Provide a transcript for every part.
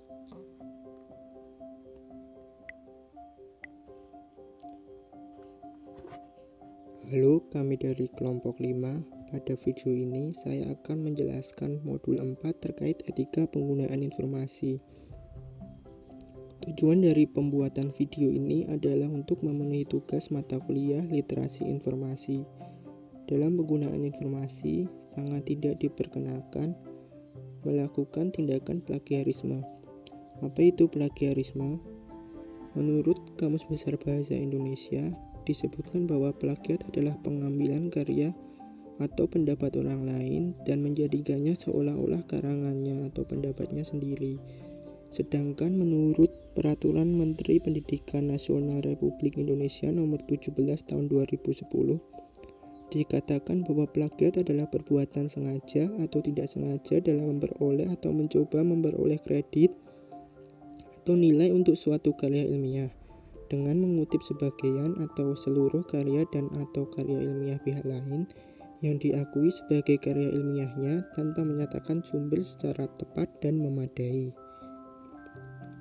Halo, kami dari kelompok 5. Pada video ini saya akan menjelaskan modul 4 terkait etika penggunaan informasi. Tujuan dari pembuatan video ini adalah untuk memenuhi tugas mata kuliah literasi informasi. Dalam penggunaan informasi, sangat tidak diperkenalkan melakukan tindakan plagiarisme. Apa itu plagiarisme? Menurut Kamus Besar Bahasa Indonesia, disebutkan bahwa plagiat adalah pengambilan karya atau pendapat orang lain dan menjadikannya seolah-olah karangannya atau pendapatnya sendiri. Sedangkan menurut Peraturan Menteri Pendidikan Nasional Republik Indonesia Nomor 17 Tahun 2010, dikatakan bahwa plagiat adalah perbuatan sengaja atau tidak sengaja dalam memperoleh atau mencoba memperoleh kredit atau nilai untuk suatu karya ilmiah dengan mengutip sebagian atau seluruh karya dan atau karya ilmiah pihak lain yang diakui sebagai karya ilmiahnya tanpa menyatakan sumber secara tepat dan memadai.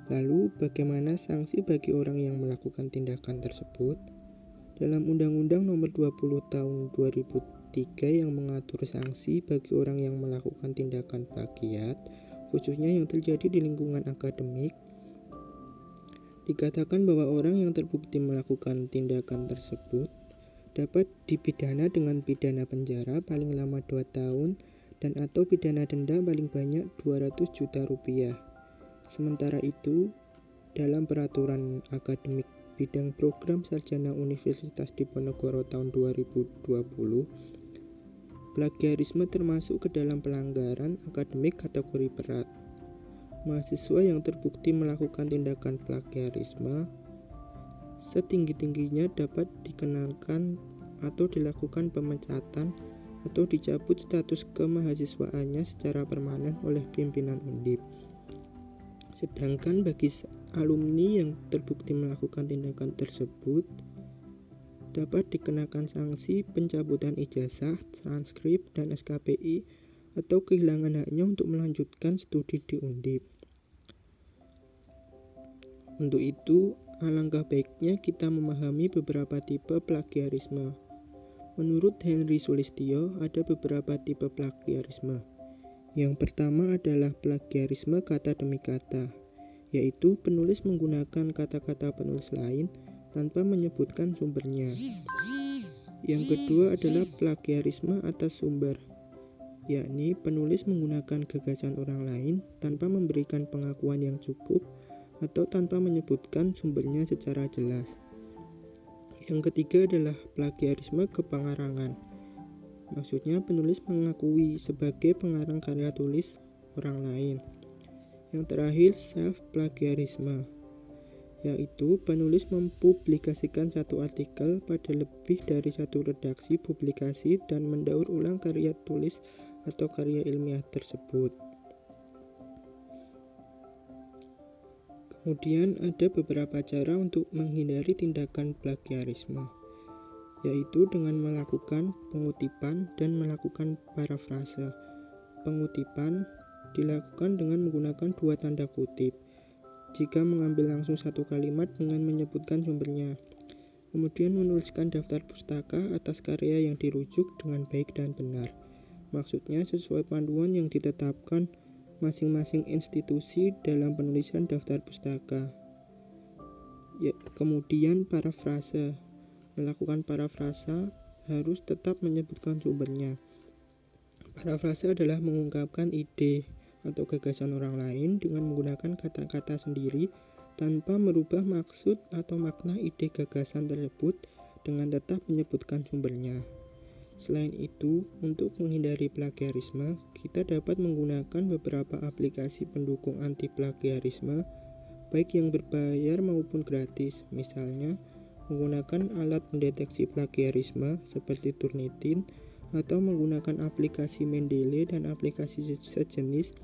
Lalu, bagaimana sanksi bagi orang yang melakukan tindakan tersebut? Dalam Undang-Undang Nomor 20 Tahun 2003 yang mengatur sanksi bagi orang yang melakukan tindakan plagiat, khususnya yang terjadi di lingkungan akademik, dikatakan bahwa orang yang terbukti melakukan tindakan tersebut dapat dipidana dengan pidana penjara paling lama 2 tahun dan atau pidana denda paling banyak 200 juta rupiah. Sementara itu, dalam peraturan akademik bidang program sarjana Universitas Diponegoro tahun 2020, plagiarisme termasuk ke dalam pelanggaran akademik kategori berat. Mahasiswa yang terbukti melakukan tindakan plagiarisme setinggi-tingginya dapat dikenakan atau dilakukan pemecatan atau dicabut status kemahasiswaannya secara permanen oleh pimpinan Undip. Sedangkan bagi alumni yang terbukti melakukan tindakan tersebut dapat dikenakan sanksi pencabutan ijazah, transkrip, dan SKPI atau kehilangan haknya untuk melanjutkan studi di Undip. Untuk itu, alangkah baiknya kita memahami beberapa tipe plagiarisme. Menurut Henry Sulistyo, ada beberapa tipe plagiarisme. Yang pertama adalah plagiarisme kata demi kata, yaitu penulis menggunakan kata-kata penulis lain tanpa menyebutkan sumbernya. Yang kedua adalah plagiarisme atas sumber, yakni penulis menggunakan gagasan orang lain tanpa memberikan pengakuan yang cukup atau tanpa menyebutkan sumbernya secara jelas. Yang ketiga adalah plagiarisme kepengarangan. Maksudnya penulis mengakui sebagai pengarang karya tulis orang lain. Yang terakhir self-plagiarisme, yaitu penulis mempublikasikan satu artikel pada lebih dari satu redaksi publikasi dan mendaur ulang karya tulis atau karya ilmiah tersebut. Kemudian ada beberapa cara untuk menghindari tindakan plagiarisme, yaitu dengan melakukan pengutipan dan melakukan parafrase. Pengutipan dilakukan dengan menggunakan 2 tanda kutip jika mengambil langsung satu kalimat dengan menyebutkan sumbernya. Kemudian menuliskan daftar pustaka atas karya yang dirujuk dengan baik dan benar. Maksudnya sesuai panduan yang ditetapkan masing-masing institusi dalam penulisan daftar pustaka. Kemudian parafrase. Melakukan parafrase harus tetap menyebutkan sumbernya. Parafrase adalah mengungkapkan ide atau gagasan orang lain dengan menggunakan kata-kata sendiri tanpa merubah maksud atau makna ide gagasan tersebut dengan tetap menyebutkan sumbernya. Selain itu, untuk menghindari plagiarisme, kita dapat menggunakan beberapa aplikasi pendukung anti plagiarisme, baik yang berbayar maupun gratis. Misalnya, menggunakan alat mendeteksi plagiarisme seperti Turnitin atau menggunakan aplikasi Mendeley dan aplikasi sejenis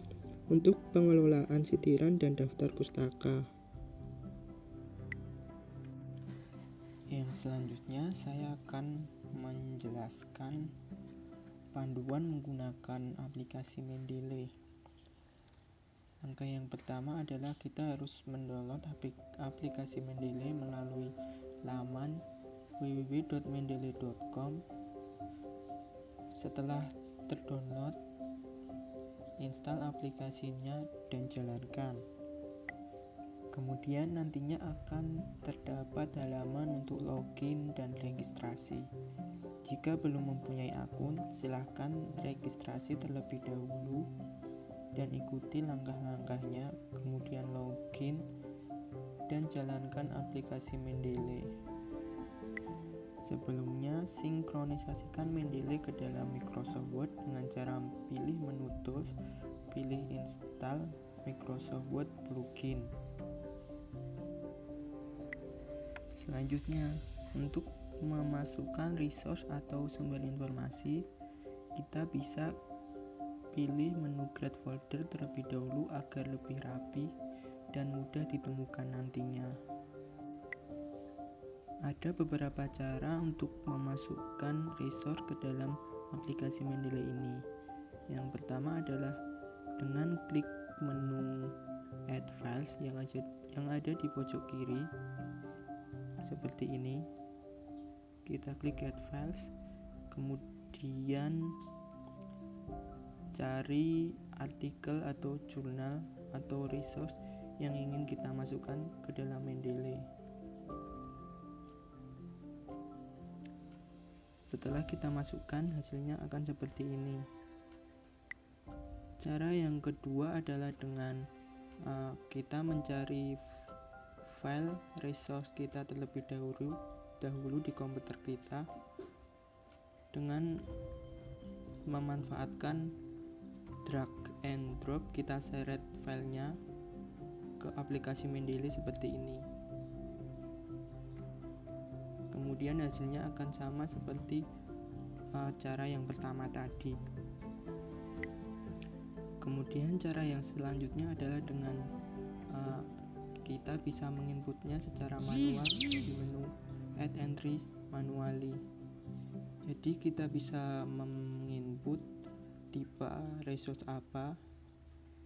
untuk pengelolaan sitiran dan daftar pustaka. Yang selanjutnya saya akan menjelaskan panduan menggunakan aplikasi Mendeley. Langkah yang pertama adalah kita harus mendownload aplikasi Mendeley melalui laman www.mendeley.com. Setelah terdownload, install aplikasinya dan jalankan. Kemudian nantinya akan terdapat halaman untuk login dan registrasi. Jika belum mempunyai akun, silahkan registrasi terlebih dahulu dan ikuti langkah-langkahnya, kemudian login dan jalankan aplikasi Mendeley. Sebelumnya, sinkronisasikan Mendeley ke dalam Microsoft Word dengan cara pilih menu Tools, pilih Install Microsoft Word Plugin. Selanjutnya, untuk memasukkan resource atau sumber informasi, kita bisa pilih menu Create Folder terlebih dahulu agar lebih rapi dan mudah ditemukan nantinya. Ada beberapa cara untuk memasukkan resource ke dalam aplikasi Mendeley ini. Yang pertama adalah dengan klik menu Add Files yang ada di pojok kiri seperti ini. Kita klik Add Files, kemudian cari artikel atau jurnal atau resource yang ingin kita masukkan ke dalam Mendeley. Setelah kita masukkan, hasilnya akan seperti ini. Cara yang kedua adalah dengan kita mencari file resource kita terlebih dahulu di komputer kita dengan memanfaatkan drag and drop. Kita seret filenya ke aplikasi Mendeley seperti ini. Kemudian hasilnya akan sama seperti cara yang pertama tadi. Kemudian cara yang selanjutnya adalah dengan kita bisa menginputnya secara manual di menu Add Entry Manually. Jadi kita bisa menginput tipe resource apa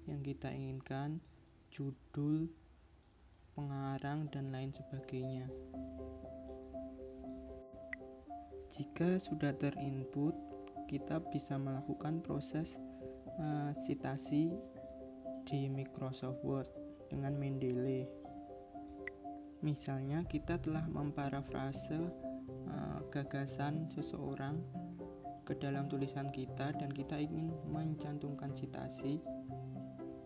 yang kita inginkan, judul, pengarang, dan lain sebagainya. Jika sudah terinput, kita bisa melakukan proses citasi di Microsoft Word dengan Mendeley. Misalnya kita telah memparafrase gagasan seseorang ke dalam tulisan kita dan kita ingin mencantumkan citasi.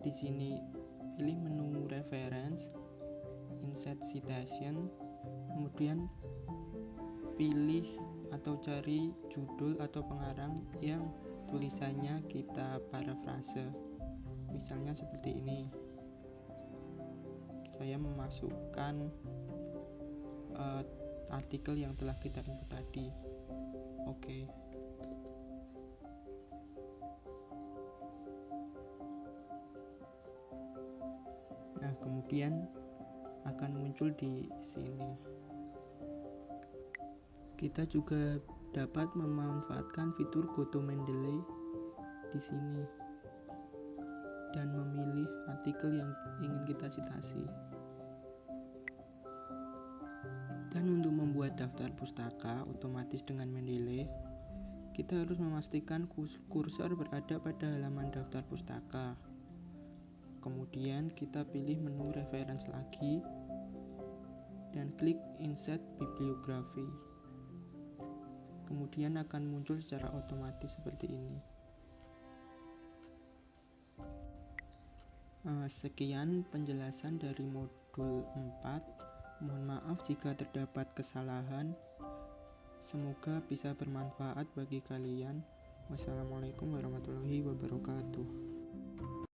Di sini pilih menu Reference, Insert Citation, kemudian pilih atau cari judul atau pengarang yang tulisannya kita parafrase. Misalnya seperti ini. Saya memasukkan artikel yang telah kita input tadi. Oke. Nah, kemudian akan muncul di sini. Kita juga dapat memanfaatkan fitur Go to Mendeley di sini dan memilih artikel yang ingin kita citasi. Dan untuk membuat daftar pustaka otomatis dengan Mendeley, kita harus memastikan kursor berada pada halaman daftar pustaka. Kemudian kita pilih menu Reference lagi dan klik Insert Bibliography. Kemudian akan muncul secara otomatis seperti ini. Sekian penjelasan dari modul 4. Mohon maaf jika terdapat kesalahan. Semoga bisa bermanfaat bagi kalian. Wassalamualaikum warahmatullahi wabarakatuh.